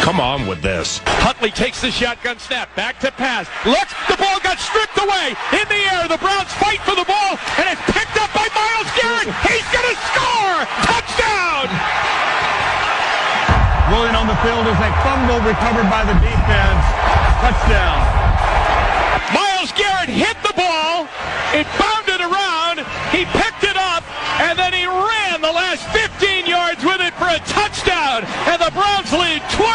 come on with this. Huntley takes the shotgun snap, back to pass, looks, the ball got stripped away, in the air, the Browns fight for the ball, and it's picked up by Myles Garrett, he's gonna score, touchdown! Rolling on the field is a fumble recovered by the defense, touchdown. Myles Garrett hit the ball, it bounded around, he picked it up, and then he ran the last 15 yards with it for a touchdown, and the Browns lead 23-3.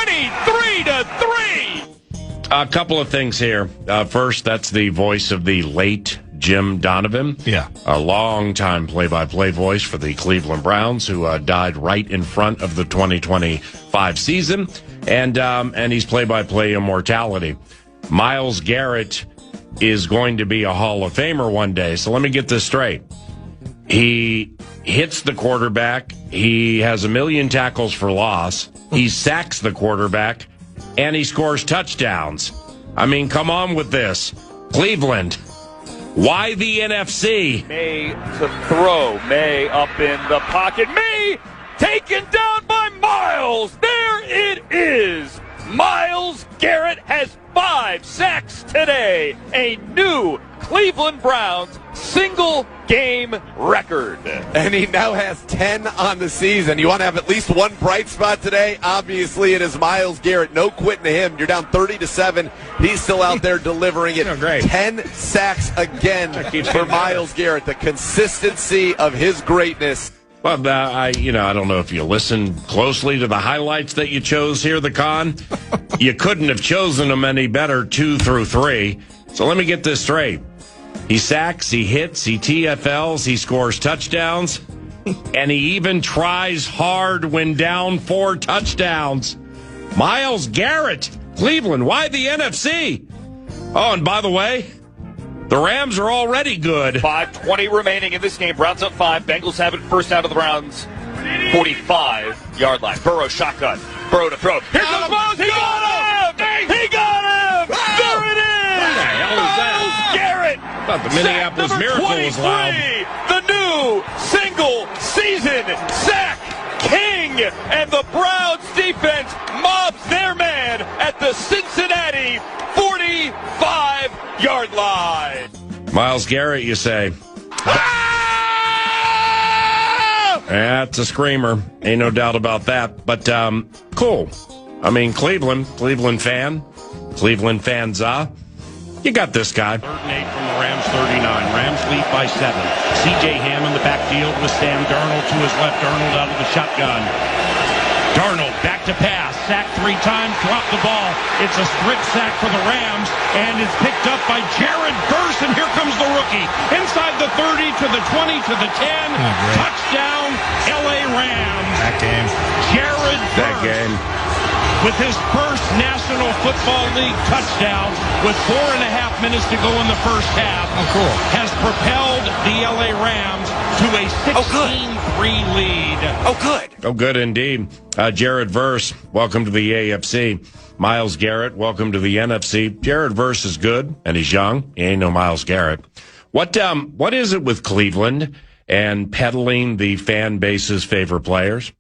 A couple of things here. First, that's the voice of the late Jim Donovan. Yeah. A long-time play-by-play voice for the Cleveland Browns, who died right in front of the 2025 season, and he's play-by-play immortality. Myles Garrett is going to be a Hall of Famer one day, so let me get this straight. He hits the quarterback, he has 1 million tackles for loss, he sacks the quarterback, and he scores touchdowns. I mean, come on with this. Cleveland, why the NFC? May to throw, May up in the pocket, May taken down by Myles. There it is. Myles Garrett has 5 sacks today, a new Cleveland Browns single-game record. And he now has 10 on the season. You want to have at least one bright spot today? Obviously, it is Myles Garrett. No quitting to him. You're down 30-7. He's still out there delivering it. Oh, great. 10 sacks again for Myles Garrett. The consistency of his greatness. Well, I don't know if you listened closely to the highlights that you chose here, the Con. You couldn't have chosen them any better, 2 through 3. So let me get this straight. He sacks, he hits, he TFLs, he scores touchdowns, and he even tries hard when down 4 touchdowns. Myles Garrett, Cleveland, why the NFC? Oh, and by the way, the Rams are already good. 5:20 remaining in this game. Browns up 5. Bengals have it first down to the Browns. 45-yard line. Burrow shotgun. Burrow to throw. Here comes Myles. He got him! He got him! There it is! What the hell is that? Myles Garrett! I thought the Minneapolis Miracle was loud. The new single-season sack king! And the Browns defense mobs their man at the Cincinnati 45-yard line. Myles Garrett, you say? That's a screamer. Ain't no doubt about that. But cool. I mean, Cleveland fan. Cleveland fans, you got this guy. 3rd and 8 from the Rams, 39. Rams lead by 7. C.J. Ham in the backfield with Sam Darnold to his left. Darnold out of the shotgun. Darnold back to pass. Sacked 3 times. Dropped the ball. It's a strip sack for the Rams. And it's picked up by Jared Verse. And here comes the rookie. Inside the 30 to the 20 to the 10. Touchdown, L.A. Rams. That game. Jared Verse. That game. With his first National Football League touchdown with 4.5 minutes to go in the first half. Oh, cool. Has propelled the LA Rams to a 16-3 lead. Oh, good. Oh, good indeed. Jared Verse, welcome to the AFC. Myles Garrett, welcome to the NFC. Jared Verse is good, and he's young. He ain't no Myles Garrett. What is it with Cleveland and peddling the fan base's favorite players?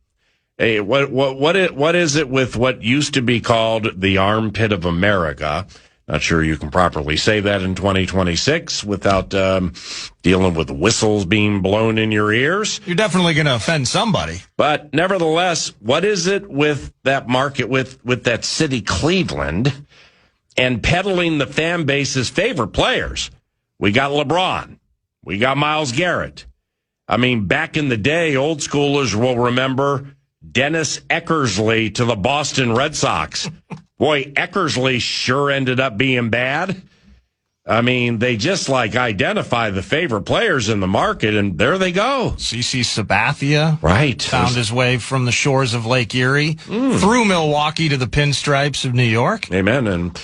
Hey, what is it with what used to be called the armpit of America? Not sure you can properly say that in 2026 without dealing with whistles being blown in your ears. You're definitely going to offend somebody. But nevertheless, what is it with that market, with that city, Cleveland, and peddling the fan base's favorite players? We got LeBron. We got Myles Garrett. I mean, back in the day, old schoolers will remember Dennis Eckersley to the Boston Red Sox. Boy, Eckersley sure ended up being bad. I mean, they just identify the favorite players in the market, and there they go. CC Sabathia. Right. Found his way from the shores of Lake Erie through Milwaukee to the pinstripes of New York. Amen. And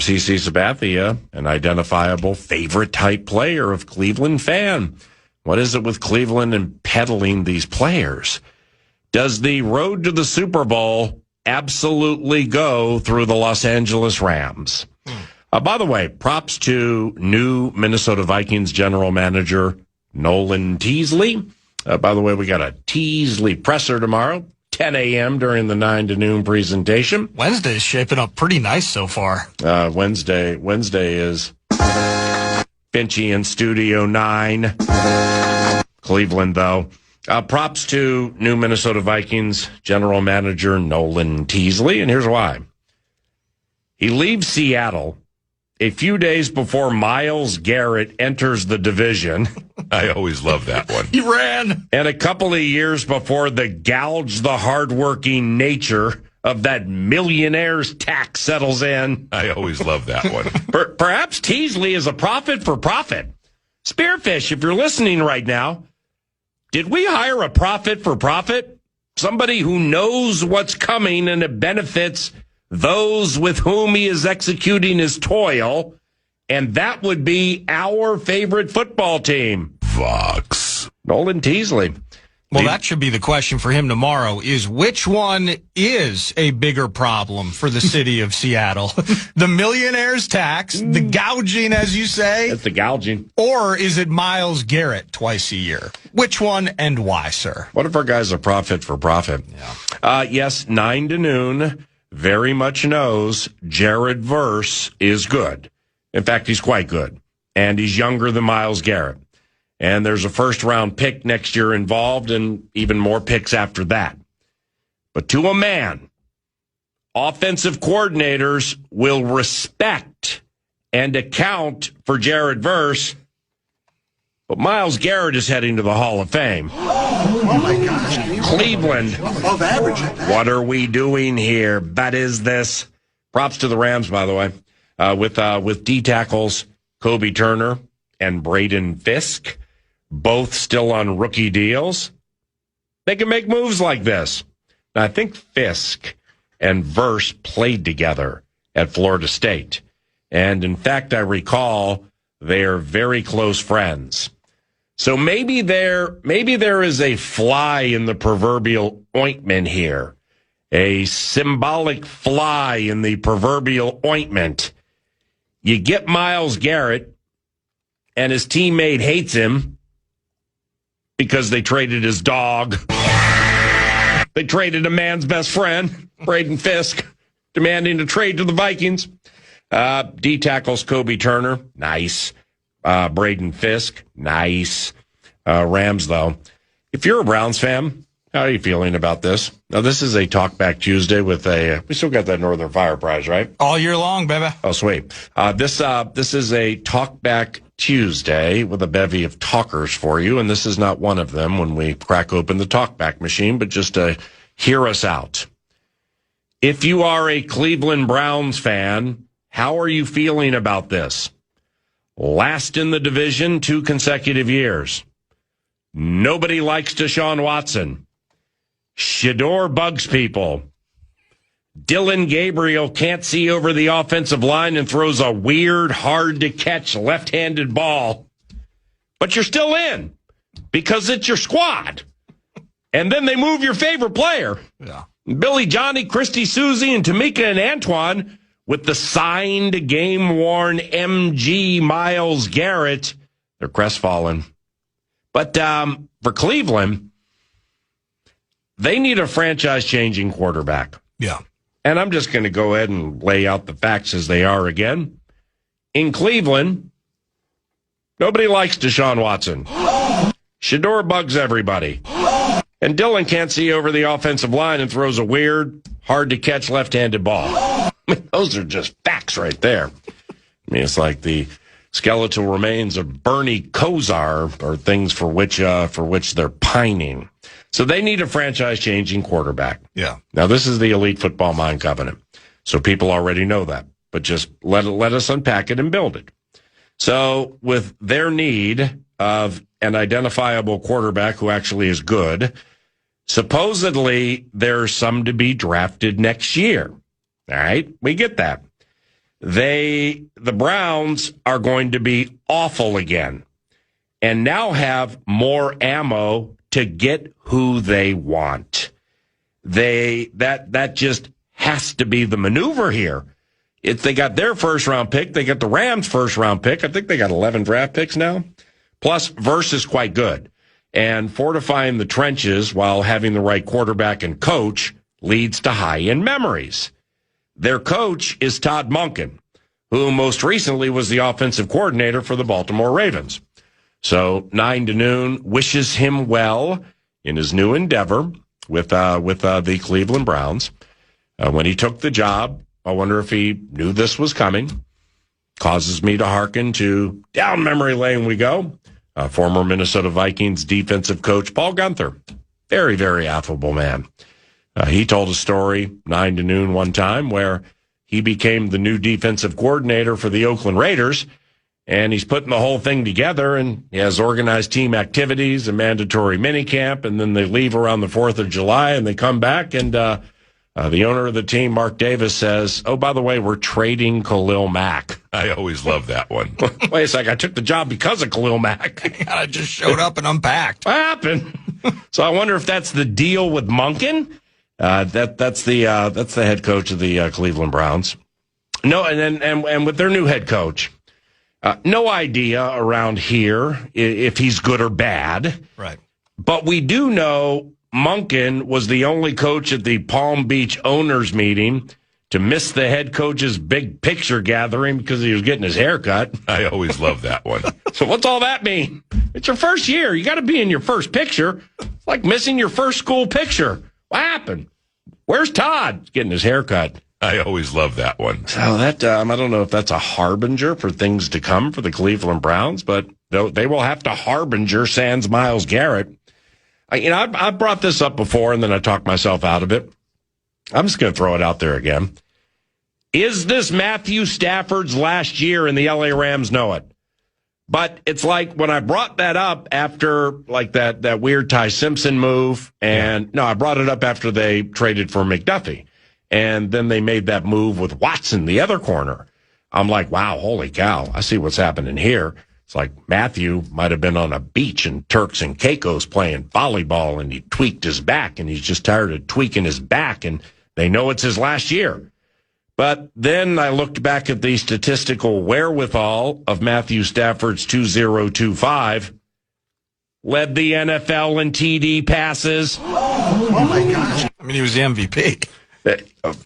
CC Sabathia, an identifiable favorite type player of Cleveland fan. What is it with Cleveland and peddling these players? Does the road to the Super Bowl absolutely go through the Los Angeles Rams? By the way, props to new Minnesota Vikings general manager Nolan Teasley. By the way, we got a Teasley presser tomorrow. 10 a.m. during the 9 to noon presentation. Wednesday is shaping up pretty nice so far. Wednesday is Finchy in Studio 9. Cleveland, though. Props to new Minnesota Vikings general manager Nolan Teasley, and here's why. He leaves Seattle a few days before Myles Garrett enters the division. I always love that one. He ran. And a couple of years before the gouge the hardworking nature of that millionaire's tax settles in. I always love that one. Perhaps Teasley is a prophet for profit. Spearfish, if you're listening right now, did we hire a prophet for profit? Somebody who knows what's coming and it benefits those with whom he is executing his toil, and that would be our favorite football team. Fox. Nolan Teasley. Well, that should be the question for him tomorrow, is which one is a bigger problem for the city of Seattle? The millionaire's tax, the gouging, as you say? That's the gouging. Or is it Myles Garrett twice a year? Which one and why, sir? What if our guy's a prophet for profit? Yeah. Yes, 9 to noon, very much knows Jared Verse is good. In fact, he's quite good. And he's younger than Myles Garrett. And there's a first-round pick next year involved and even more picks after that. But to a man, offensive coordinators will respect and account for Jared Verse. But Myles Garrett is heading to the Hall of Fame. Oh, my gosh. Cleveland. Above average. What are we doing here? That is this. Props to the Rams, by the way, with D tackles Kobe Turner and Braden Fisk, both still on rookie deals. They can make moves like this. Now, I think Fisk and Verse played together at Florida State. And in fact, I recall they are very close friends. So maybe there is a fly in the proverbial ointment here, a symbolic fly in the proverbial ointment. You get Myles Garrett, and his teammate hates him because they traded his dog. They traded a man's best friend, Braden Fisk, demanding a trade to the Vikings. D tackles Kobe Turner, nice. Braden Fisk, nice. Rams, though. If you're a Browns fan, how are you feeling about this? Now, this is a Talkback Tuesday with we still got that Northern Fire Prize, right? All year long, baby. Oh, sweet. This is a Talkback Tuesday with a bevy of talkers for you, and this is not one of them when we crack open the Talkback machine, but just to hear us out. If you are a Cleveland Browns fan, how are you feeling about this? Last in the division 2 consecutive years. Nobody likes Deshaun Watson. Shador bugs people. Dylan Gabriel can't see over the offensive line and throws a weird, hard-to-catch left-handed ball. But you're still in because it's your squad. And then they move your favorite player. Yeah. Billy, Johnny, Christy, Susie, and Tamika and Antoine with the signed, game-worn MG Myles Garrett. They're crestfallen. But for Cleveland, they need a franchise-changing quarterback. Yeah. And I'm just going to go ahead and lay out the facts as they are again. In Cleveland, nobody likes Deshaun Watson. Shador bugs everybody. And Dylan can't see over the offensive line and throws a weird, hard-to-catch left-handed ball. I mean, those are just facts right there. I mean, it's like the skeletal remains of Bernie Kosar are things for which they're pining. So they need a franchise-changing quarterback. Yeah. Now, this is the Elite Football Mind Covenant, so people already know that. But just let us unpack it and build it. So with their need of an identifiable quarterback who actually is good, supposedly there's some to be drafted next year. All right? We get that. The Browns are going to be awful again and now have more ammo to get who they want. That just has to be the maneuver here. If they got their first round pick, they got the Rams' first round pick. I think they got 11 draft picks now. Plus, Verse is quite good. And fortifying the trenches while having the right quarterback and coach leads to high-end memories. Their coach is Todd Monken, who most recently was the offensive coordinator for the Baltimore Ravens. So 9 to noon wishes him well in his new endeavor with the Cleveland Browns. When he took the job, I wonder if he knew this was coming. Causes me to hearken to down memory lane we go. Former Minnesota Vikings defensive coach Paul Guenther. Very, very affable man. He told a story 9 to noon one time where he became the new defensive coordinator for the Oakland Raiders, and he's putting the whole thing together, and he has organized team activities, a mandatory minicamp, and then they leave around the 4th of July, and they come back, and the owner of the team, Mark Davis, says, oh, by the way, we're trading Khalil Mack. I always love that one. Wait a sec, I took the job because of Khalil Mack. I just showed up and unpacked. What happened? So I wonder if that's the deal with Monken. That's the head coach of the Cleveland Browns. No, and with their new head coach, no idea around here if he's good or bad. Right. But we do know Monken was the only coach at the Palm Beach owners meeting to miss the head coach's big picture gathering because he was getting his hair cut. I always love that one. So what's all that mean? It's your first year. You got to be in your first picture. It's like missing your first school picture. What happened? Where's Todd? He's getting his hair cut. I always love that one. So that I don't know if that's a harbinger for things to come for the Cleveland Browns, but they will have to harbinger sans Myles Garrett. I brought this up before, and then I talked myself out of it. I'm just going to throw it out there again. Is this Matthew Stafford's last year, and the LA Rams know it? But it's like when I brought that up after like that weird Ty Simpson move, and no, I brought it up after they traded for McDuffie. And then they made that move with Watson, the other corner. I'm like, wow, holy cow, I see what's happening here. It's like Matthew might have been on a beach in Turks and Caicos playing volleyball, and he tweaked his back, and he's just tired of tweaking his back, and they know it's his last year. But then I looked back at the statistical wherewithal of Matthew Stafford's 2025, led the NFL in TD passes. Oh my gosh. I mean, he was the MVP.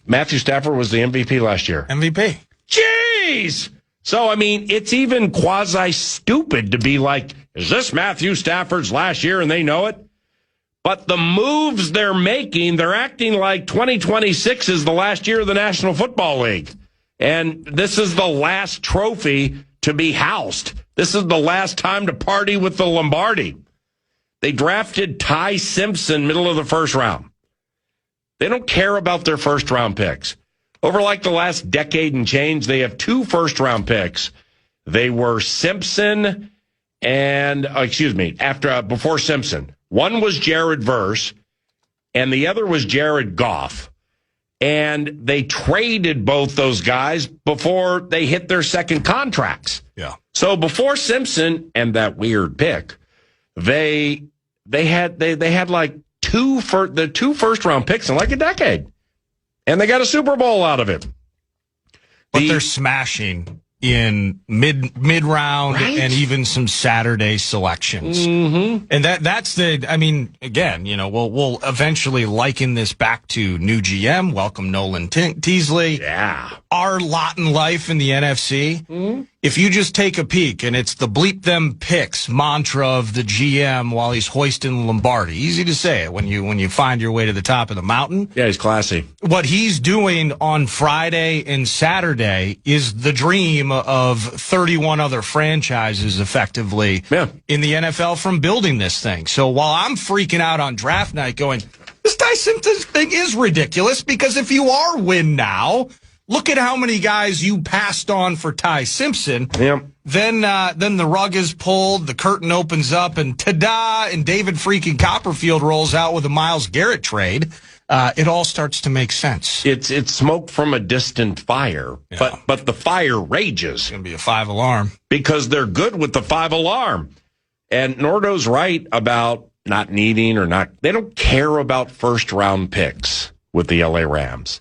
Matthew Stafford was the MVP last year. MVP. Jeez! So, I mean, it's even quasi-stupid to be like, is this Matthew Stafford's last year and they know it? But the moves they're making, they're acting like 2026 is the last year of the National Football League. And this is the last trophy to be housed. This is the last time to party with the Lombardi. They drafted Ty Simpson middle of the first round. They don't care about their first-round picks. Over like the last decade and change, they have 2 first-round picks. They were Simpson and, before Simpson. One was Jared Verse, and the other was Jared Goff. And they traded both those guys before they hit their second contracts. Yeah. So before Simpson and that weird pick, they had like two first-round picks in like a decade. And they got a Super Bowl out of it. But they're smashing in mid-round right? and even some Saturday selections. Mm-hmm. And that's again, we'll eventually liken this back to new GM. Welcome Nolan Teasley. Yeah. Our lot in life in the NFC. Mm-hmm. If you just take a peek, and it's the bleep them picks mantra of the GM while he's hoisting the Lombardi. Easy to say it when you find your way to the top of the mountain. Yeah, he's classy. What he's doing on Friday and Saturday is the dream of 31 other franchises effectively in the NFL from building this thing. So while I'm freaking out on draft night going, this Ty Simpson thing is ridiculous because if you are win now, look at how many guys you passed on for Ty Simpson. Yep. Then the rug is pulled, the curtain opens up, and ta-da, and David freaking Copperfield rolls out with a Myles Garrett trade. It all starts to make sense. It's smoke from a distant fire, but the fire rages. It's going to be a 5-alarm. Because they're good with the 5-alarm. And Nordo's right about not needing they don't care about first-round picks with the LA Rams.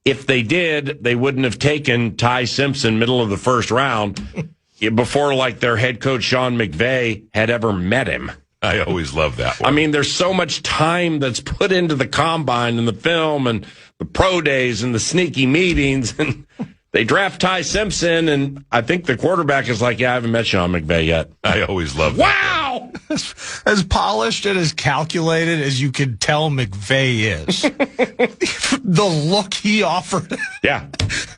If they did, they wouldn't have taken Ty Simpson middle of the first round before like their head coach Sean McVay had ever met him. I always love that one. I mean, there's so much time that's put into the combine and the film and the pro days and the sneaky meetings, and they draft Ty Simpson, and I think the quarterback is like, yeah, I haven't met Sean McVay yet. I always love that. Wow! As polished and as calculated as you could tell McVay is. The look he offered. Yeah.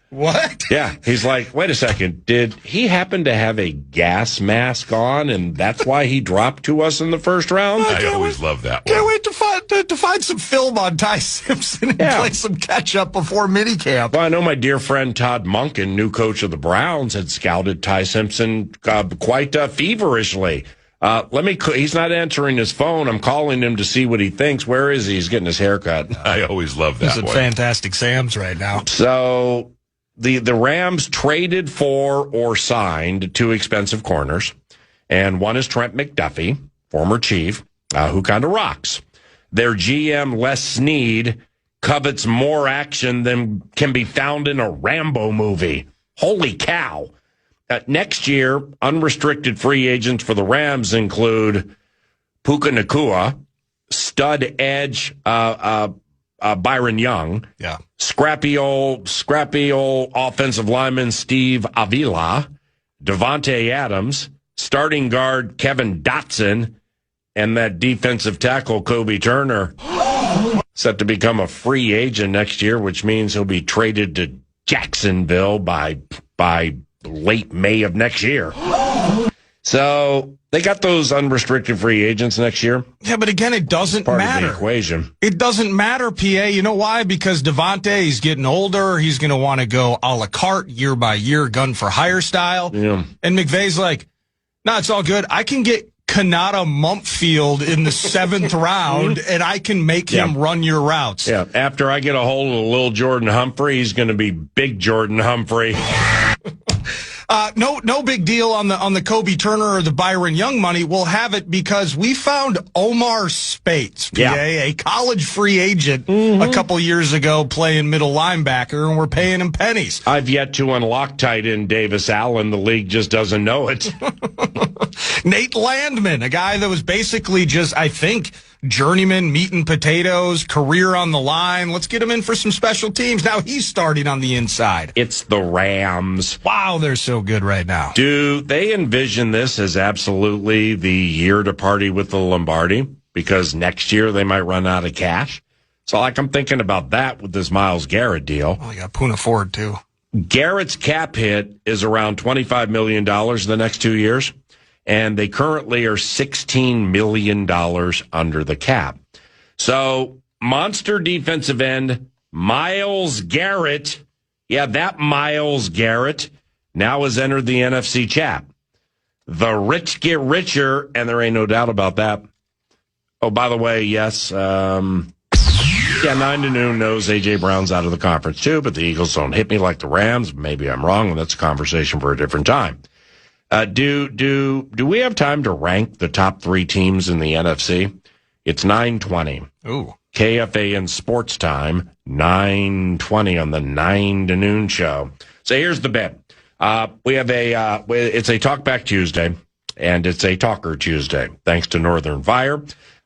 What? Yeah. He's like, wait a second. Did he happen to have a gas mask on, and that's why he dropped to us in the first round? I always love that one. Can't wait to find some film on Ty Simpson and play some catch-up before minicamp. Well, I know my dear friend Todd Monken, new coach of the Browns, had scouted Ty Simpson quite feverishly. He's not answering his phone. I'm calling him to see what he thinks. Where is he? He's getting his hair cut. I always love that He's one. at Fantastic Sam's right now. So the Rams traded for or signed 2 expensive corners, and one is Trent McDuffie, former Chief, who kind of rocks. Their GM, Les Snead, covets more action than can be found in a Rambo movie. Holy cow. Next year, unrestricted free agents for the Rams include Puka Nacua, stud edge Byron Young, scrappy old offensive lineman Steve Avila, Devontae Adams, starting guard Kevin Dotson, and that defensive tackle Kobe Turner, set to become a free agent next year, which means he'll be traded to Jacksonville by late May of next year. So they got those unrestricted free agents next year. Yeah, but again, it doesn't Part matter. Of the equation. It doesn't matter, PA. You know why? Because Devontae, he's getting older. He's going to want to go a la carte, year by year, gun for hire style. Yeah. And McVay's like, no, it's all good. I can get Kanata Mumpfield in the 7th round, and I can make him run your routes. Yeah, after I get a hold of little Jordan Humphrey, he's going to be big Jordan Humphrey. No big deal on the Kobe Turner or the Byron Young money. We'll have it because we found Omar Spates, PA, a college free agent a couple years ago playing middle linebacker, and we're paying him pennies. I've yet to unlock tight end Davis Allen. The league just doesn't know it. Nate Landman, a guy that was basically just, I think, journeyman, meat and potatoes, career on the line. Let's get him in for some special teams. Now he's starting on the inside. It's the Rams. Wow, they're so good right now. Do they envision this as absolutely the year to party with the Lombardi? Because next year they might run out of cash. So, I'm thinking about that with this Myles Garrett deal. Oh, you got Poona Ford, too. Garrett's cap hit is around $25 million in the next 2 years. And they currently are $16 million under the cap. So, monster defensive end, Myles Garrett, that Myles Garrett, now has entered the NFC chat. The rich get richer, and there ain't no doubt about that. Oh, by the way, yes, 9 to noon knows A.J. Brown's out of the conference too, but the Eagles don't hit me like the Rams. Maybe I'm wrong, and that's a conversation for a different time. Do we have time to rank the top 3 teams in the NFC? It's 9:20. Ooh. KFAN Sports Time, 9:20 on the 9 to noon show. So here's the bit. We have it's a Talkback Tuesday, and it's a Talker Tuesday, thanks to Northern Fire.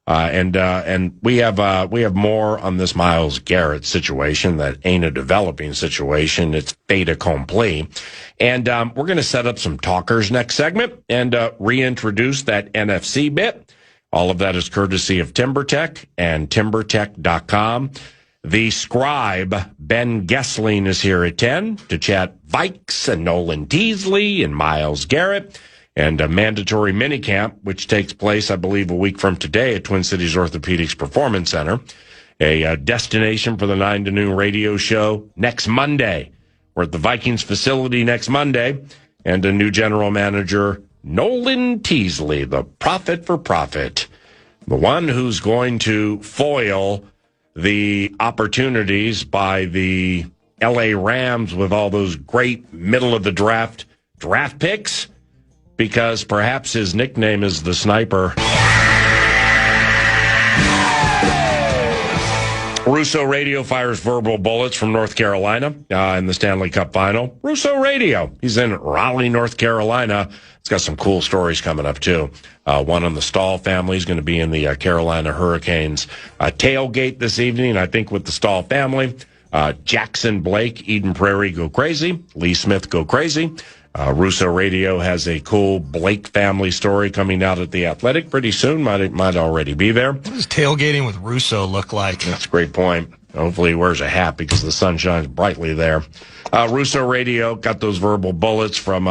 And we have more on this Myles Garrett situation that ain't a developing situation. It's fait accompli. And we're going to set up some talkers next segment and reintroduce that NFC bit. All of that is courtesy of TimberTech and TimberTech.com. The scribe, Ben Gessling, is here at 10 to chat Vikes and Nolan Teasley and Myles Garrett. And a mandatory minicamp, which takes place, I believe, a week from today at Twin Cities Orthopedics Performance Center. A destination for the 9 to noon radio show next Monday. We're at the Vikings facility next Monday. And a new general manager, Nolan Teasley, the prophet for profit. The one who's going to foil the opportunities by the L.A. Rams with all those great middle-of-the-draft picks. Because perhaps his nickname is the Sniper. Russo Radio fires verbal bullets from North Carolina in the Stanley Cup Final. Russo Radio. He's in Raleigh, North Carolina. It's got some cool stories coming up, too. One on the Stahl family is going to be in the Carolina Hurricanes tailgate this evening, I think, with the Stahl family. Jackson Blake, Eden Prairie, go crazy. Lee Smith, go crazy. Russo Radio has a cool Blake family story coming out at the Athletic pretty soon. Might already be there. What does tailgating with Russo look like? That's a great point. Hopefully he wears a hat because the sun shines brightly there. Russo Radio got those verbal bullets from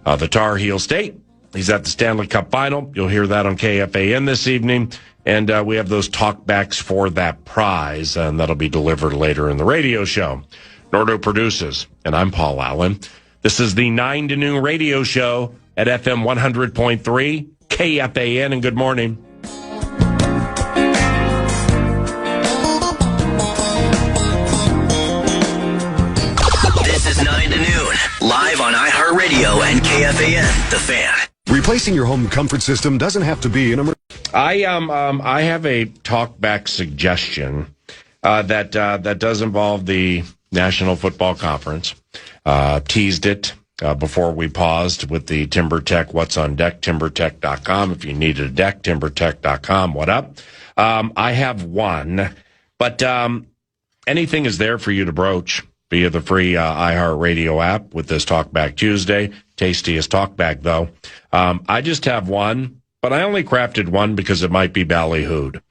the Tar Heel State. He's at the Stanley Cup Final. You'll hear that on KFAN this evening. And we have those talkbacks for that prize, and that'll be delivered later in the radio show. Nordo produces, and I'm Paul Allen. This is the 9 to noon radio show at FM 100.3, KFAN, and good morning. This is 9 to noon, live on iHeartRadio and KFAN, The Fan. Replacing your home comfort system doesn't have to be an emergency. I have a talkback suggestion that does involve the National Football Conference. Teased it before we paused with the TimberTech What's on Deck, TimberTech.com. If you needed a deck, TimberTech.com. What up? I have one, but anything is there for you to broach via the free iHeartRadio app with this Talkback Tuesday. Tastiest talkback, though. I just have one, but I only crafted one because it might be ballyhooed.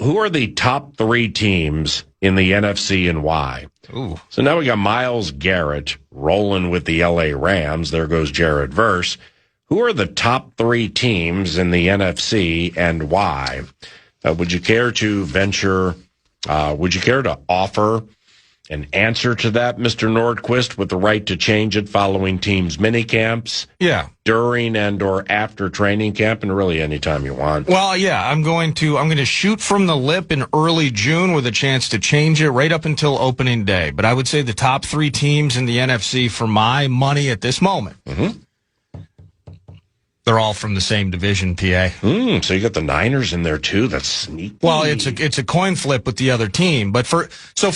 Who are the top 3 teams in the NFC and why? Ooh. So now we got Myles Garrett rolling with the LA Rams. There goes Jared Verse. Who are the top 3 teams in the NFC and why? Would you care to venture, would you care to offer an answer to that, Mr. Nordquist, with the right to change it following teams' mini camps? Yeah. During and or after training camp, and really anytime you want. Well, yeah, I'm going to shoot from the lip in early June with a chance to change it right up until opening day. But I would say the top 3 teams in the NFC for my money at this moment. Mm-hmm. They're all from the same division, PA. So you got the Niners in there too. That's sneaky. Well, it's a coin flip with the other team. But for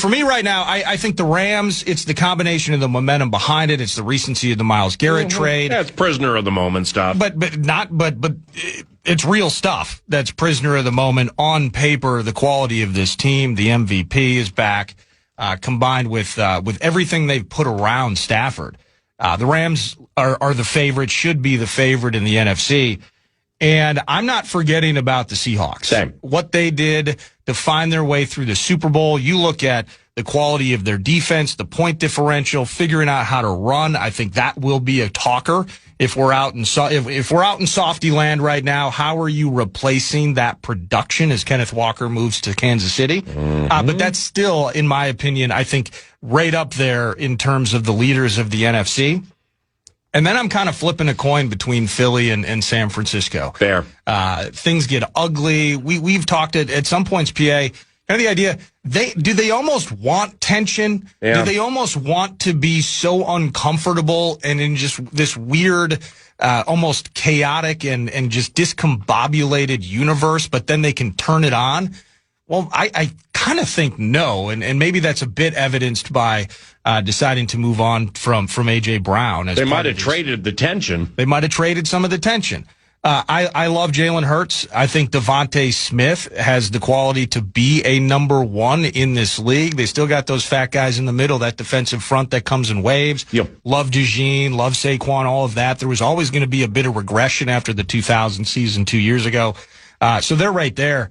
me right now, I think the Rams, it's the combination of the momentum behind it. It's the recency of the Myles Garrett trade. Yeah, it's prisoner of the moment stuff. But it's real stuff. That's prisoner of the moment. On paper, the quality of this team, the MVP is back, combined with everything they've put around Stafford. The Rams are the favorite, should be the favorite in the NFC. And I'm not forgetting about the Seahawks. Same. What they did to find their way through the Super Bowl. You look at the quality of their defense, the point differential, figuring out how to run. I think that will be a talker. If we're out in softy land right now, how are you replacing that production as Kenneth Walker moves to Kansas City? Mm-hmm. But that's still, in my opinion, I think right up there in terms of the leaders of the NFC. And then I'm kind of flipping a coin between Philly and San Francisco. Fair. Things get ugly. We've talked at some points, PA, kind of the idea, do they almost want tension? Yeah. Do they almost want to be so uncomfortable and in just this weird, almost chaotic and just discombobulated universe, but then they can turn it on? Well, I kind of think no, and maybe that's a bit evidenced by deciding to move on from A.J. Brown. They might have traded the tension. They might have traded some of the tension. I love Jalen Hurts. I think Devontae Smith has the quality to be a number 1 in this league. They still got those fat guys in the middle, that defensive front that comes in waves. Yep. Love Dejean, love Saquon, all of that. There was always going to be a bit of regression after the 2000 season 2 years ago. So they're right there.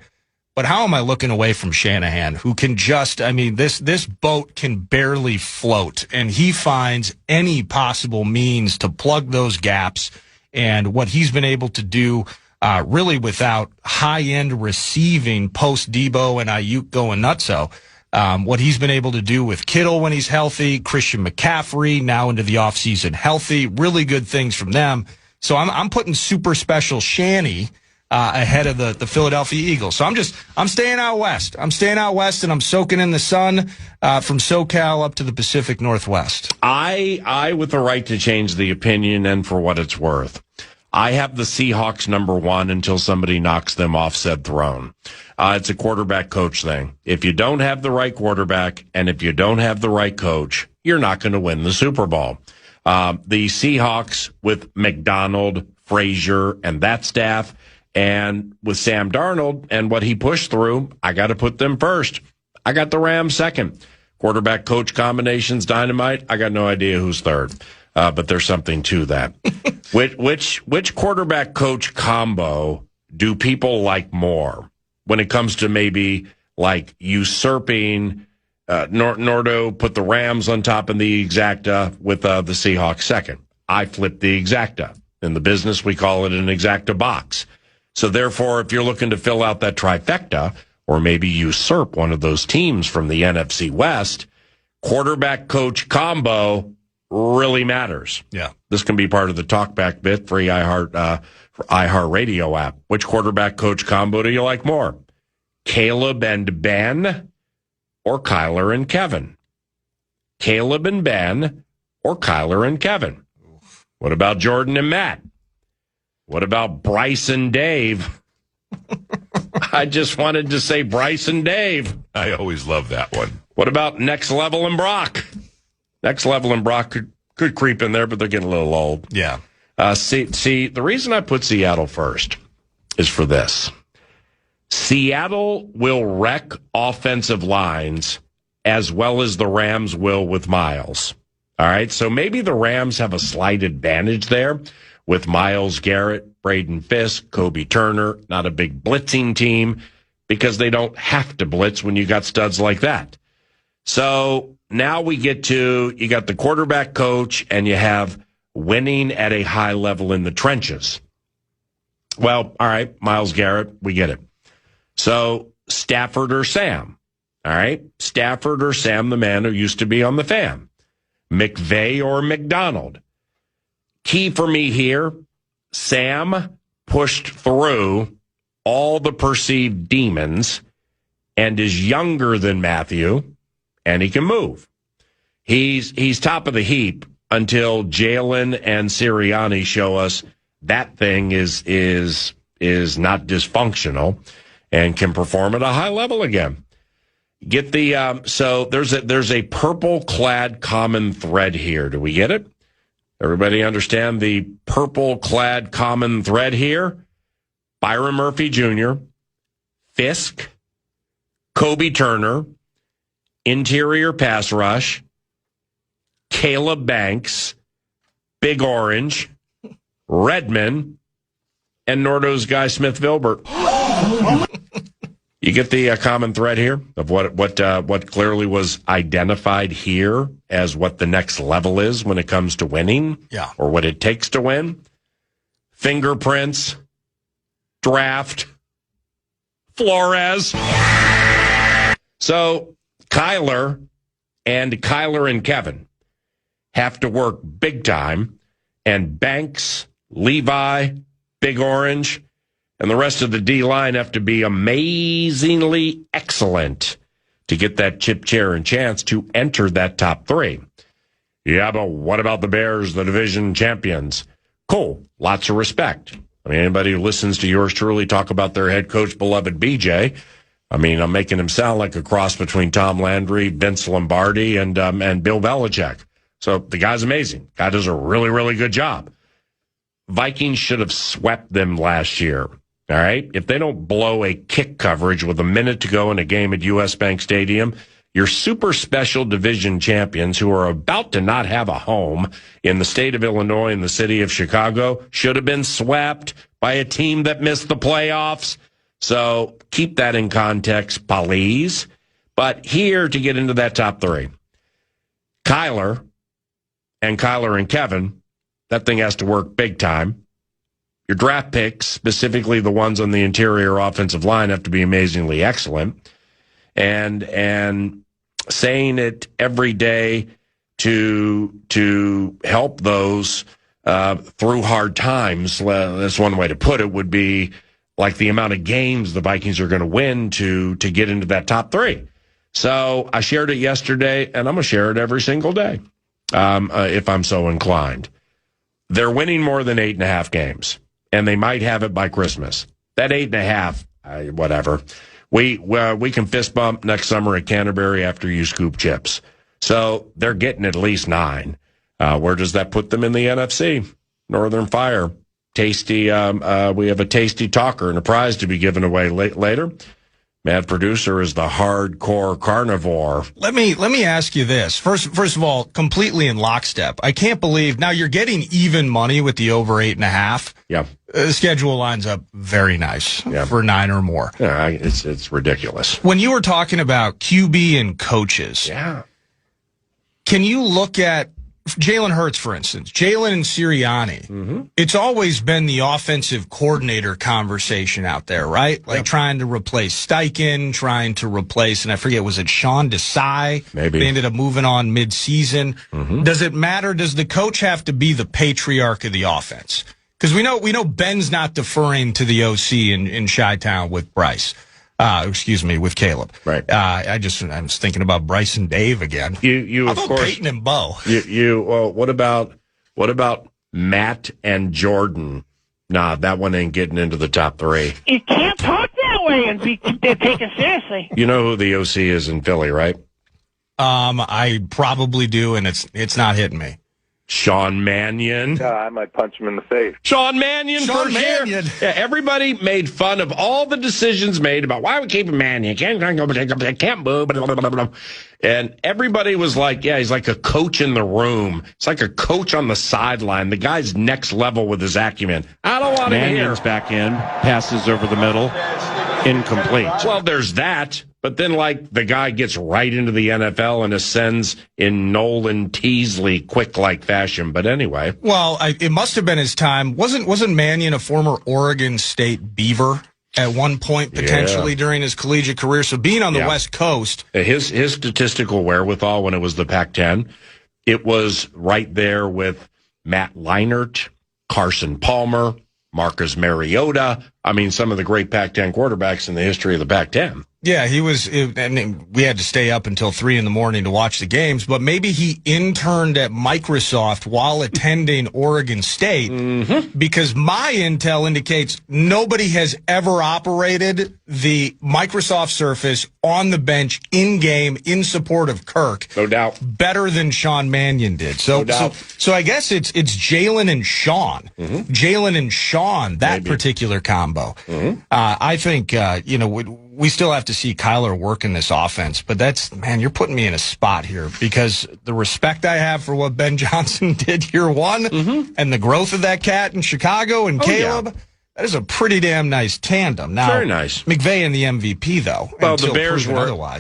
But how am I looking away from Shanahan, who can this boat can barely float, and he finds any possible means to plug those gaps. And what he's been able to do, really without high-end receiving post-Debo and Ayuk going nutso, what he's been able to do with Kittle when he's healthy, Christian McCaffrey now into the offseason healthy, really good things from them. So I'm putting super special Shanny ahead of the Philadelphia Eagles. So I'm staying out west. I'm staying out west, and I'm soaking in the sun from SoCal up to the Pacific Northwest. I, with the right to change the opinion, and for what it's worth, I have the Seahawks number 1 until somebody knocks them off said throne. It's a quarterback coach thing. If you don't have the right quarterback and if you don't have the right coach, you're not going to win the Super Bowl. The Seahawks with McDonald, Frazier, and that staff, and with Sam Darnold and what he pushed through, I got to put them first. I got the Rams second. Quarterback coach combinations, dynamite. I got no idea who's third. But there's something to that. Which quarterback coach combo do people like more when it comes to maybe like usurping? Nordo put the Rams on top of the exacta with the Seahawks second. I flipped the exacta. In the business, we call it an exacta box. So therefore, if you're looking to fill out that trifecta or maybe usurp one of those teams from the NFC West, quarterback coach combo really matters. Yeah. This can be part of the talkback bit for iHeartRadio app. Which quarterback coach combo do you like more? Caleb and Ben or Kyler and Kevin? Caleb and Ben or Kyler and Kevin? What about Jordan and Matt? What about Bryce and Dave? I just wanted to say Bryce and Dave. I always love that one. What about Next Level and Brock? Next Level and Brock could creep in there, but they're getting a little old. Yeah. See, the reason I put Seattle first is for this. Seattle will wreck offensive lines as well as the Rams will with Myles. All right, so maybe the Rams have a slight advantage there with Myles Garrett, Braden Fisk, Kobe Turner, not a big blitzing team because they don't have to blitz when you got studs like that. So now we get to, you got the quarterback coach and you have winning at a high level in the trenches. Well, all right, Myles Garrett, we get it. So Stafford or Sam, all right? Stafford or Sam, the man who used to be on the Fan. McVay or McDonald. Key for me here, Sam pushed through all the perceived demons and is younger than Matthew, and he can move. He's top of the heap until Jalen and Sirianni show us that thing is not dysfunctional and can perform at a high level again. Get the so there's a purple clad common thread here. Do we get it? Everybody understand the purple clad common thread here? Byron Murphy Jr., Fisk, Kobe Turner, interior pass rush, Caleb Banks, Big Orange, Redmond, and Nordo's guy Smith Vilbert. You get the common thread here of what clearly was identified here as what the next level is when it comes to winning, or what it takes to win. Fingerprints, draft, Flores. So Kyler and Kevin have to work big time, and Banks, Levi, Big Orange, and the rest of the D-line have to be amazingly excellent to get that chip, chair, and chance to enter that top three. Yeah, but what about the Bears, the division champions? Cool. Lots of respect. I mean, anybody who listens to yours truly talk about their head coach, beloved BJ, I mean, I'm making him sound like a cross between Tom Landry, Vince Lombardi, and Bill Belichick. So the guy's amazing. Guy does a really, really good job. Vikings should have swept them last year. All right? If they don't blow a kick coverage with a minute to go in a game at U.S. Bank Stadium, your super special division champions who are about to not have a home in the state of Illinois and the city of Chicago should have been swept by a team that missed the playoffs. So keep that in context, please. But here to get into that top three, Kyler and Kevin, that thing has to work big time. Your draft picks, specifically the ones on the interior offensive line, have to be amazingly excellent. And saying it every day to help those through hard times, that's one way to put it, would be like the amount of games the Vikings are going to win to get into that top three. So I shared it yesterday, and I'm going to share it every single day if I'm so inclined. they're winning more than 8.5 games, and they might have it by Christmas. That 8.5, whatever. We can fist bump next summer at Canterbury after you scoop chips. So they're getting at least 9. Where does that put them in the NFC? Northern Fire. Tasty. We have a tasty talker and a prize to be given away later. Mad Producer is the hardcore carnivore. Let me ask you this. First of all, completely in lockstep. I can't believe now you're getting even money with the over 8.5. Yeah. The schedule lines up very nice for 9 or more. Yeah, it's ridiculous. When you were talking about QB and coaches, can you look at Jalen Hurts, for instance, Jalen and Sirianni? It's always been the offensive coordinator conversation out there, right? Like trying to replace Steichen, trying to replace, and I forget, was it Sean Desai? Maybe. They ended up moving on mid-season. Does it matter? Does the coach have to be the patriarch of the offense? Because we know Ben's not deferring to the OC in Chi-Town with Bryce. With Caleb. Right. I was thinking about Bryce and Dave again. You How of about course. Peyton and Bo? Well, what about Matt and Jordan? Nah, that one ain't getting into the top 3. You can't talk that way and be taken seriously. You know who the OC is in Philly, right? I probably do, and it's not hitting me. Sean Mannion. I might punch him in the face. Sean Mannion. Yeah, everybody made fun of all the decisions made about why we keep a Mannion. Can't move. Blah, blah, blah, blah. And everybody was like, yeah, he's like a coach in the room. It's like a coach on the sideline. The guy's next level with his acumen. I don't want to hear. Mannion's back in. Passes over the middle. Incomplete. Well, there's that. But then, like, the guy gets right into the NFL and ascends in Nolan Teasley quick-like fashion. But anyway. Well, it must have been his time. Wasn't Mannion a former Oregon State Beaver at one point, potentially, during his collegiate career? So being on the West Coast. His statistical wherewithal when it was the Pac-10, it was right there with Matt Leinart, Carson Palmer, Marcus Mariota. I mean, some of the great Pac-10 quarterbacks in the history of the Pac-10. Yeah, he was, and we had to stay up until 3 a.m. to watch the games, but maybe he interned at Microsoft while attending Oregon State, because my intel indicates nobody has ever operated the Microsoft Surface on the bench, in-game, in support of Kirk. No doubt. Better than Sean Mannion did. So I guess it's Jalen and Sean. Jalen and Sean, that particular combo. I think, we still have to see Kyler work in this offense, but you're putting me in a spot here because the respect I have for what Ben Johnson did year one and the growth of that cat in Chicago and Caleb, that is a pretty damn nice tandem. Now, very nice. McVay and the MVP, though. Well, the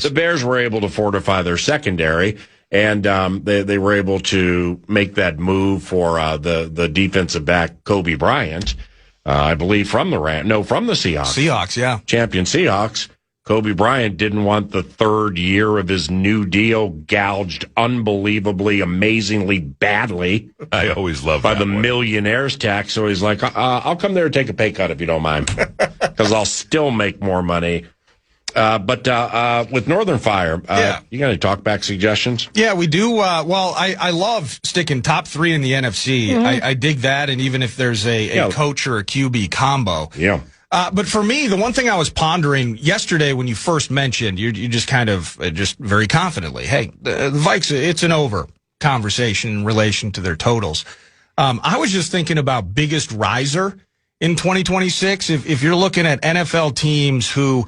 Bears were able to fortify their secondary, and they were able to make that move for the defensive back Kobe Bryant. I believe from the Seahawks. Seahawks, yeah. Champion Seahawks. Kobe Bryant didn't want the 3rd year of his new deal gouged unbelievably, amazingly badly. I always love by that the one. millionaire's tax. So he's like, I'll come there and take a pay cut if you don't mind, because I'll still make more money. But with Northern Fire, you got any talkback suggestions? Yeah, we do. I love sticking top 3 in the NFC. I dig that, and even if there's a coach or a QB combo. Yeah. But for me, the one thing I was pondering yesterday when you first mentioned, you just kind of just very confidently, hey, the Vikes, it's an over conversation in relation to their totals. I was just thinking about biggest riser in 2026. If you're looking at NFL teams who,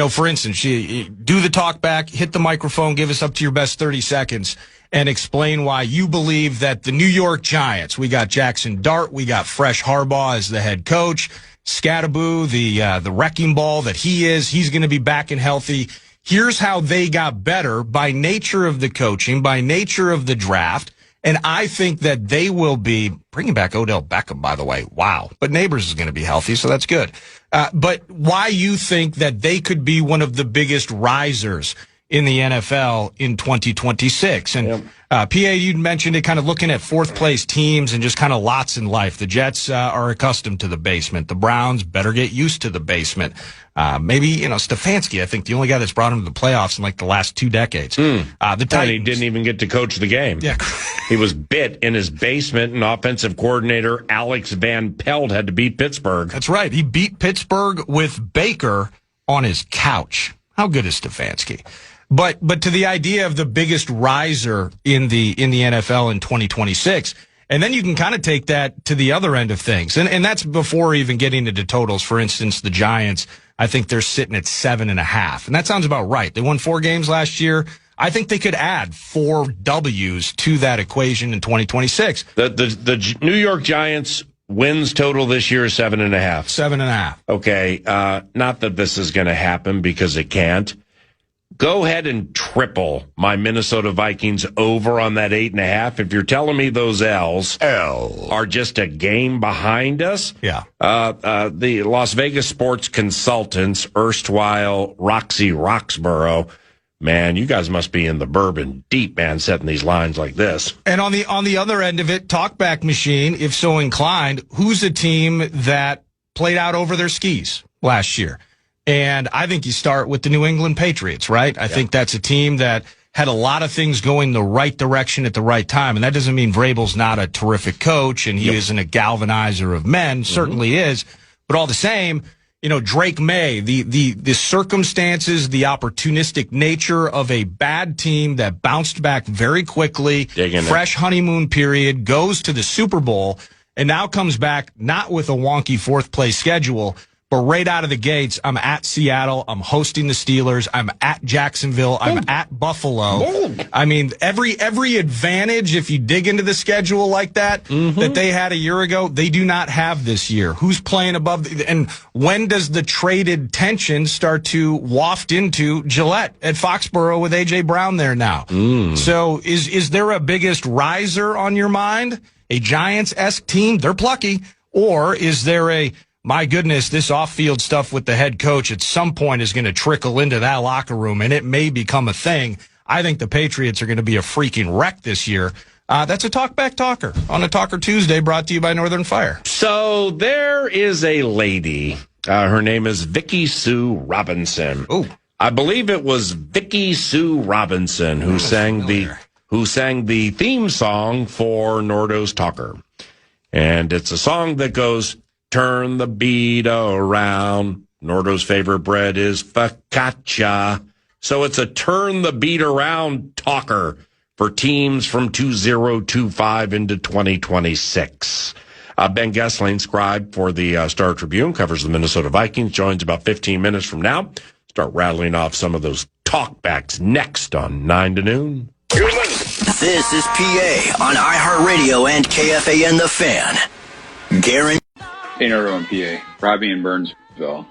for instance, you do the talk back, hit the microphone, give us up to your best 30 seconds, and explain why you believe that the New York Giants, we got Jackson Dart, we got Fresh Harbaugh as the head coach, Scattaboo, the wrecking ball that he's going to be back and healthy. Here's how they got better by nature of the coaching, by nature of the draft. And I think that they will be bringing back Odell Beckham, by the way. Wow. But Neighbors is going to be healthy, so that's good. But why you think that they could be one of the biggest risers in the NFL in 2026. And PA, you mentioned it, kind of looking at fourth place teams and just kind of lots in life. The Jets are accustomed to the basement. The Browns better get used to the basement. Maybe, Stefanski, I think the only guy that's brought him to the playoffs in like the last 2 decades. The Titans. And he didn't even get to coach the game. Yeah. He was bit in his basement, and offensive coordinator Alex Van Pelt had to beat Pittsburgh. That's right. He beat Pittsburgh with Baker on his couch. How good is Stefanski? But to the idea of the biggest riser in the NFL in 2026, and then you can kind of take that to the other end of things. And that's before even getting into totals. For instance, the Giants, I think they're sitting at 7.5. And that sounds about right. They won 4 games last year. I think they could add 4 W's to that equation in 2026. The New York Giants wins total this year is 7.5. 7.5. Okay. Not that this is going to happen because it can't. Go ahead and triple my Minnesota Vikings over on that 8.5. If you're telling me those L's are just a game behind us. Yeah. The Las Vegas sports consultants, erstwhile Roxy Roxborough, man, you guys must be in the bourbon deep, man, setting these lines like this. And on the other end of it, talkback machine, if so inclined, who's a team that played out over their skis last year? And I think you start with the New England Patriots, right? I think that's a team that had a lot of things going the right direction at the right time. And that doesn't mean Vrabel's not a terrific coach and he isn't a galvanizer of men. Certainly is. But all the same, Drake May, the circumstances, the opportunistic nature of a bad team that bounced back very quickly, fresh honeymoon period, goes to the Super Bowl, and now comes back not with a wonky fourth place schedule, but right out of the gates, I'm at Seattle, I'm hosting the Steelers, I'm at Jacksonville, I'm at Buffalo. I mean, every advantage, if you dig into the schedule like that, that they had a year ago, they do not have this year. Who's playing above? And when does the traded tension start to waft into Gillette at Foxborough with A.J. Brown there now? So is there a biggest riser on your mind? A Giants-esque team? They're plucky. Or is there a, my goodness, this off-field stuff with the head coach at some point is going to trickle into that locker room, and it may become a thing. I think the Patriots are going to be a freaking wreck this year. That's a Talkback Talker on a Talker Tuesday brought to you by Northern Fire. So there is a lady. Her name is Vicky Sue Robinson. Oh, I believe it was Vicky Sue Robinson who sang the theme song for Nordo's Talker. And it's a song that goes, turn the beat around. Nordo's favorite bread is focaccia. So it's a turn the beat around talker for teams from 2025 into 2026. Ben Gessling, scribe for the Star Tribune, covers the Minnesota Vikings, joins about 15 minutes from now. Start rattling off some of those talkbacks next on 9 to noon. This is PA on iHeartRadio and KFAN The Fan. Guaranteed. Hey, Nordo and PA. Robbie in Burnsville.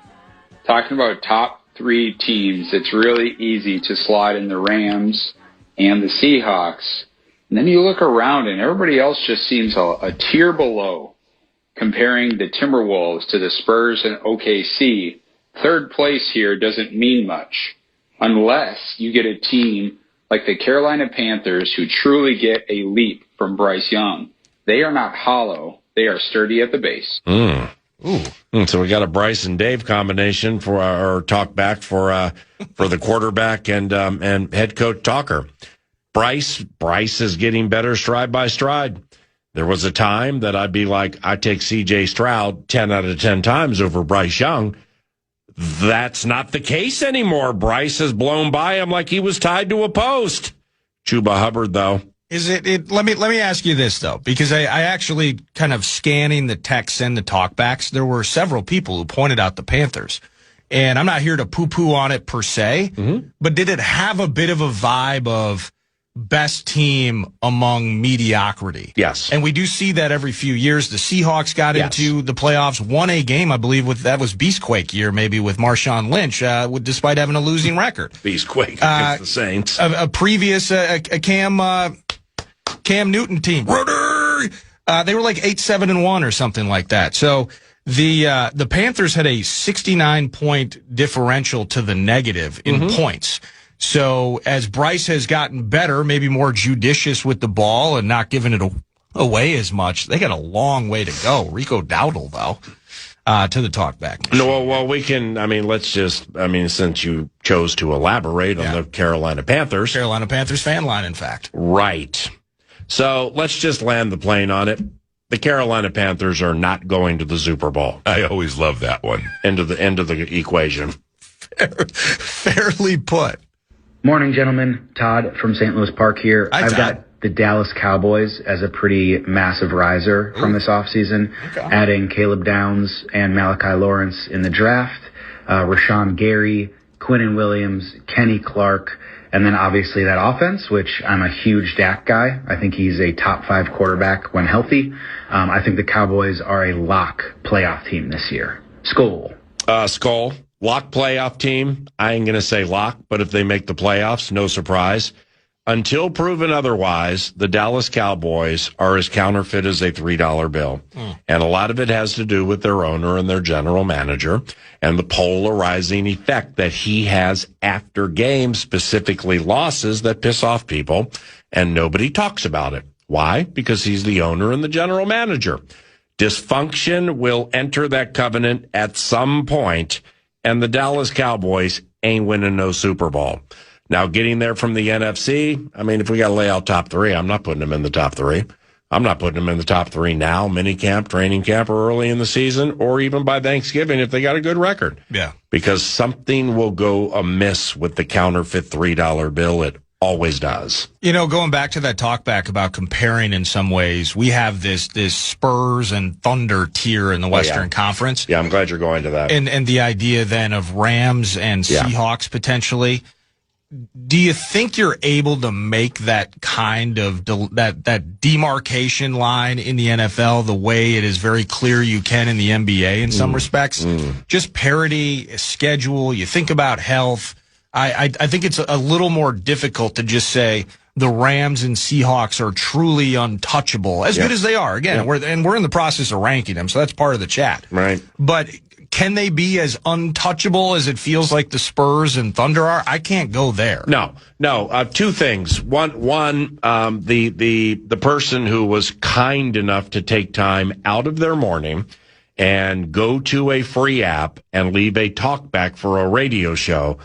Talking about top 3 teams, it's really easy to slide in the Rams and the Seahawks. And then you look around and everybody else just seems a tier below. Comparing the Timberwolves to the Spurs and OKC, third place here doesn't mean much. Unless you get a team like the Carolina Panthers who truly get a leap from Bryce Young. They are not hollow. They are sturdy at the base. So we got a Bryce and Dave combination for our talk back for the quarterback and head coach talker. Bryce is getting better stride by stride. There was a time that I'd be like, I take C.J. Stroud 10 out of 10 times over Bryce Young. That's not the case anymore. Bryce has blown by him like he was tied to a post. Chuba Hubbard, though. Is it? Let me ask you this though, because I actually kind of scanning the texts and the talkbacks, there were several people who pointed out the Panthers, and I'm not here to poo-poo on it per se, but did it have a bit of a vibe of best team among mediocrity? Yes, and we do see that every few years. The Seahawks got into the playoffs, won a game, I believe, that was Beastquake year, maybe with Marshawn Lynch, despite having a losing record. Beastquake against the Saints. A previous Cam Newton team. They were like 8-7-1 or something like that. So the Panthers had a 69-point differential to the negative in points. So as Bryce has gotten better, maybe more judicious with the ball and not giving it away as much, they got a long way to go. Rico Dowdle, though, to the talkback. No, well, we can, since you chose to elaborate on the Carolina Panthers. Carolina Panthers fan line, in fact. Right. So let's just land the plane on it. The Carolina Panthers are not going to the Super Bowl. I always love that one. End of the equation. Fairly put. Morning, gentlemen. Todd from St. Louis Park here. Hi, I've Todd. got the Dallas Cowboys as a pretty massive riser from this offseason, adding Caleb Downs and Malachi Lawrence in the draft, Rashawn Gary, Quinnen Williams, Kenny Clark, and then obviously that offense, which I'm a huge Dak guy. I think he's a top 5 quarterback when healthy. I think the Cowboys are a lock playoff team this year. Skull. Skull. Lock playoff team. I ain't going to say lock, but if they make the playoffs, no surprise. Until proven otherwise, the Dallas Cowboys are as counterfeit as a $3 bill. And a lot of it has to do with their owner and their general manager and the polarizing effect that he has after games, specifically losses that piss off people, and nobody talks about it. Why? Because he's the owner and the general manager. Dysfunction will enter that covenant at some point, and the Dallas Cowboys ain't winning no Super Bowl. Now, getting there from the NFC, if we got to lay out top 3, I'm not putting them in the top 3. I'm not putting them in the top 3 now, minicamp, training camp, or early in the season, or even by Thanksgiving if they got a good record. Yeah. Because something will go amiss with the counterfeit $3 bill. It always does. Going back to that talkback about comparing in some ways, we have this Spurs and Thunder tier in the Western Conference. Yeah, I'm glad you're going to that. And the idea then of Rams and Seahawks potentially. Do you think you're able to make that kind of that demarcation line in the NFL the way it is very clear you can in the NBA in some respects? Just parity, schedule, you think about health. I think it's a little more difficult to just say the Rams and Seahawks are truly untouchable, as good as they are. Again, we're in the process of ranking them, so that's part of the chat. Right. But can they be as untouchable as it feels like the Spurs and Thunder are? I can't go there. No. Two things. One, the person who was kind enough to take time out of their morning and go to a free app and leave a talkback for a radio show,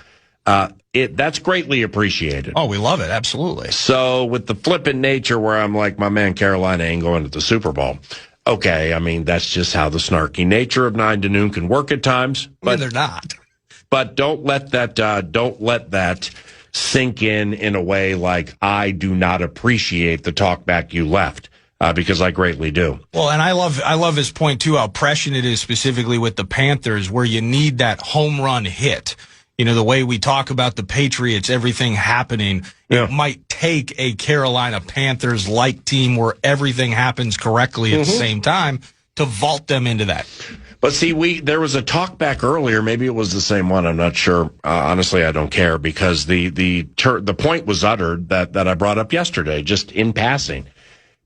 that's greatly appreciated. Oh, we love it. Absolutely. So with the flippant nature where I'm like, my man Carolina ain't going to the Super Bowl. Okay, that's just how the snarky nature of 9 to Noon can work at times. But they're not. But don't let that sink in a way like I do not appreciate the talkback you left. Because I greatly do. Well, and I love his point too, how prescient it is specifically with the Panthers, where you need that home run hit. The way we talk about the Patriots, everything happening, it might take a Carolina Panthers-like team where everything happens correctly at the same time to vault them into that. But see, there was a talkback earlier. Maybe it was the same one. I'm not sure. Honestly, I don't care because the point was uttered that I brought up yesterday, just in passing,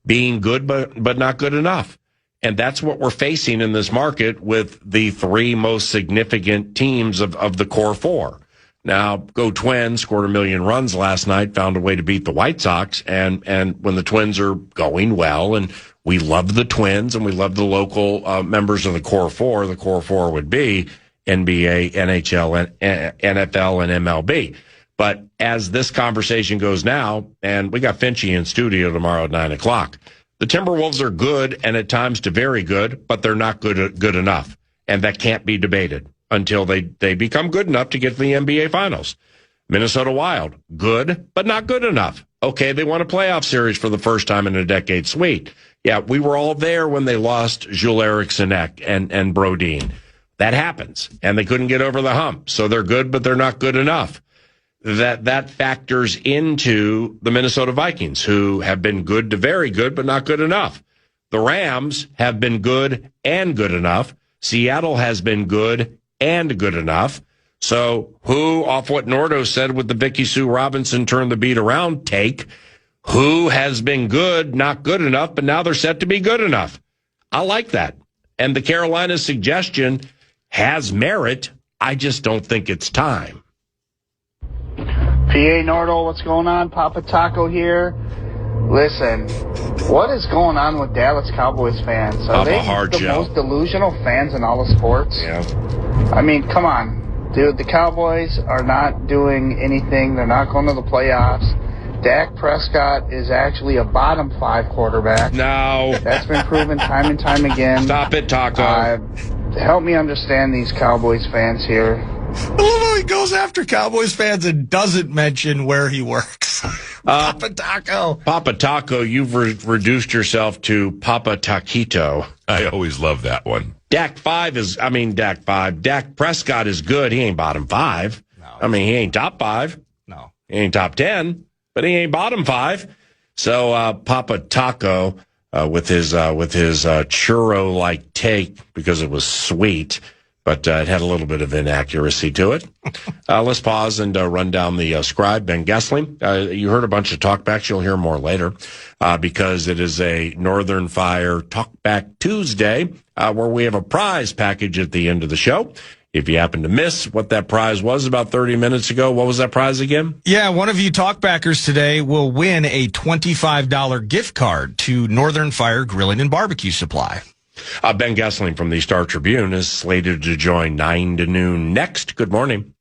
being good but not good enough. And that's what we're facing in this market with the 3 most significant teams of the core 4. Now, go Twins, scored 1 million runs last night, found a way to beat the White Sox. And when the Twins are going well, and we love the Twins and we love the local members of the core 4 would be NBA, NHL, and NFL, and MLB. But as this conversation goes now, and we got Finchy in studio tomorrow at 9 o'clock, the Timberwolves are good and at times to very good, but they're not good enough. And that can't be debated until they become good enough to get to the NBA Finals. Minnesota Wild, good, but not good enough. Okay, they won a playoff series for the first time in a decade. Sweet. Yeah, we were all there when they lost Jules Eriksson Ek and Brodin. That happens. And they couldn't get over the hump. So they're good, but they're not good enough. That factors into the Minnesota Vikings, who have been good to very good, but not good enough. The Rams have been good and good enough. Seattle has been good and good enough. So who, off what Nordo said with the Vicky Sue Robinson turn the beat around take, who has been good, not good enough, but now they're set to be good enough? I like that. And the Carolina suggestion has merit. I just don't think it's time. PA Nordal, what's going on? Papa Taco here. Listen, what is going on with Dallas Cowboys fans? Are they the most delusional fans in all of sports? Yeah. I mean, come on. Dude, the Cowboys are not doing anything. They're not going to the playoffs. Dak Prescott is actually a bottom 5 quarterback. No. That's been proven time and time again. Stop it, Taco. Help me understand these Cowboys fans here. I love how he goes after Cowboys fans and doesn't mention where he works. Papa Taco. Papa Taco, you've reduced yourself to Papa Taquito. I always love that one. Dak Prescott is good. He ain't bottom 5. No. I mean, he ain't top 5. No. He ain't top 10, but he ain't bottom 5. So, Papa Taco, with his churro-like take, because it was sweet, but it had a little bit of inaccuracy to it. Let's pause and run down the scribe, Ben Gessling. You heard a bunch of talkbacks. You'll hear more later because it is a Northern Fire Talkback Tuesday where we have a prize package at the end of the show. If you happen to miss what that prize was about 30 minutes ago, what was that prize again? Yeah, one of you talkbackers today will win a $25 gift card to Northern Fire Grilling and Barbecue Supply. Ben Gessling from the Star Tribune is slated to join 9 to noon next. Good morning.